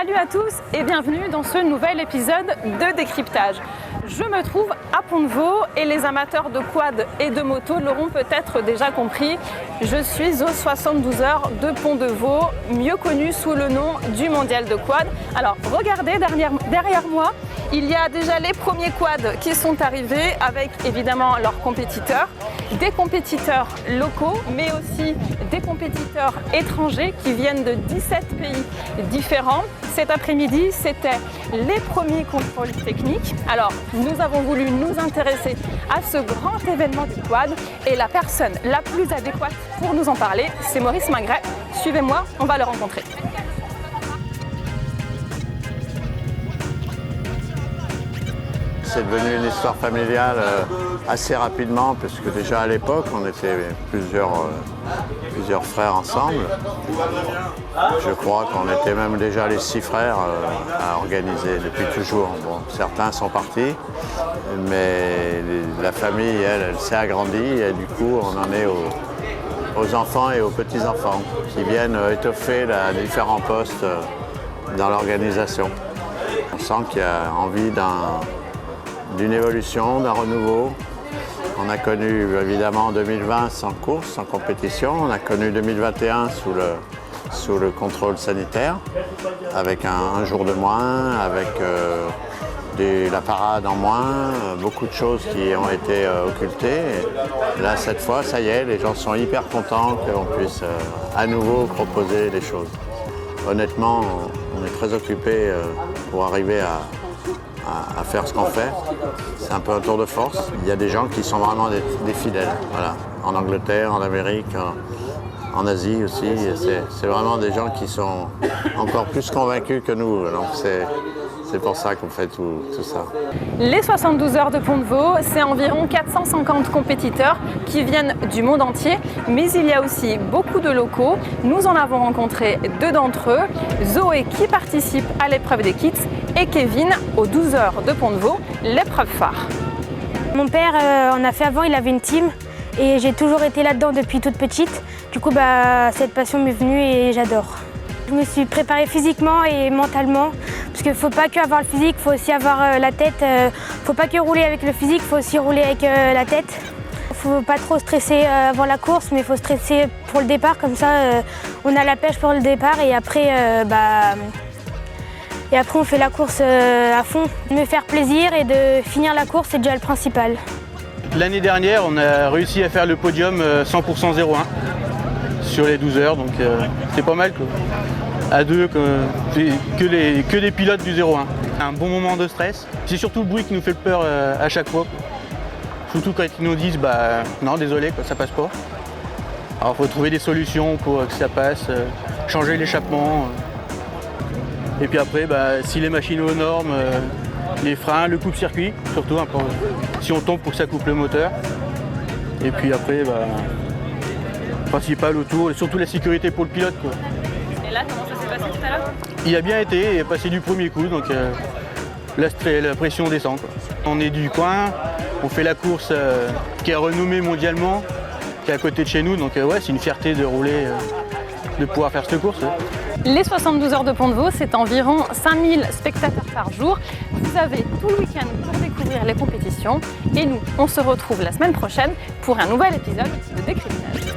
Salut à tous et bienvenue dans ce nouvel épisode de Décryptage. Je me trouve à Pont-de-Vaux et les amateurs de quad et de moto l'auront peut-être déjà compris. Je suis aux 72 heures de Pont-de-Vaux, mieux connu sous le nom du Mondial de quad. Alors regardez derrière moi, il y a déjà les premiers quads qui sont arrivés avec évidemment leurs compétiteurs, des compétiteurs locaux mais aussi des compétiteurs étrangers qui viennent de 17 pays différents. Cet après-midi, c'était les premiers contrôles techniques. Alors, nous avons voulu nous intéresser à ce grand événement du quad et la personne la plus adéquate pour nous en parler, c'est Maurice Mingret. Suivez-moi, on va le rencontrer. C'est devenu une histoire familiale assez rapidement, puisque déjà à l'époque, on était plusieurs frères ensemble. Je crois qu'on était même déjà les 6 frères à organiser depuis toujours. Bon, certains sont partis, mais la famille, elle s'est agrandie et du coup, on en est aux enfants et aux petits-enfants qui viennent étoffer les différents postes dans l'organisation. On sent qu'il y a envie d'une évolution, d'un renouveau. On a connu évidemment 2020 sans course, sans compétition. On a connu 2021 sous le contrôle sanitaire, avec un jour de moins, avec la parade en moins, beaucoup de choses qui ont été occultées. Et là, cette fois, ça y est, les gens sont hyper contents qu'on puisse à nouveau proposer des choses. Honnêtement, on est très occupés pour arriver à faire ce qu'on fait. C'est un peu un tour de force. Il y a des gens qui sont vraiment des fidèles. Voilà. En Angleterre, en Amérique, en Asie aussi. C'est vraiment des gens qui sont encore plus convaincus que nous. Donc c'est pour ça qu'on fait tout ça. Les 72 heures de Pont-de-Vaux, c'est environ 450 compétiteurs qui viennent du monde entier, mais il y a aussi beaucoup de locaux. Nous en avons rencontré 2 d'entre eux, Zoé qui participe à l'épreuve des kits et Kevin aux 12 heures de Pont-de-Vaux, l'épreuve phare. Mon père en a fait avant, il avait une team et j'ai toujours été là-dedans depuis toute petite. Du coup, cette passion m'est venue et j'adore. Je me suis préparée physiquement et mentalement parce qu'il ne faut pas que avoir le physique, il faut aussi avoir la tête. Il ne faut pas que rouler avec le physique, il faut aussi rouler avec la tête. Il ne faut pas trop stresser avant la course, mais il faut stresser pour le départ. Comme ça, on a la pêche pour le départ et après, on fait la course à fond. Me faire plaisir et de finir la course, c'est déjà le principal. L'année dernière, on a réussi à faire le podium 100% 0-1 sur les 12 heures, donc c'est pas mal quoi. À 2, que des pilotes du 0-1. Un bon moment de stress. C'est surtout le bruit qui nous fait peur à chaque fois. Surtout quand ils nous disent non désolé quoi, ça passe pas. Alors il faut trouver des solutions pour que ça passe, changer l'échappement. Et puis après, si les machines aux normes, les freins, le coupe-circuit, surtout si on tombe pour que ça coupe le moteur. Et puis après, principal autour, et surtout la sécurité pour le pilote quoi. Et là, comment ça s'est passé tout à l'heure? Il a bien été, il est passé du premier coup, donc la pression descend quoi. On est du coin, on fait la course qui est renommée mondialement, qui est à côté de chez nous, donc c'est une fierté de rouler, de pouvoir faire cette course. Les 72 heures de Pont-de-Vaux, c'est environ 5000 spectateurs par jour. Vous avez tout le week-end pour découvrir les compétitions. Et nous, on se retrouve la semaine prochaine pour un nouvel épisode de Décryptage.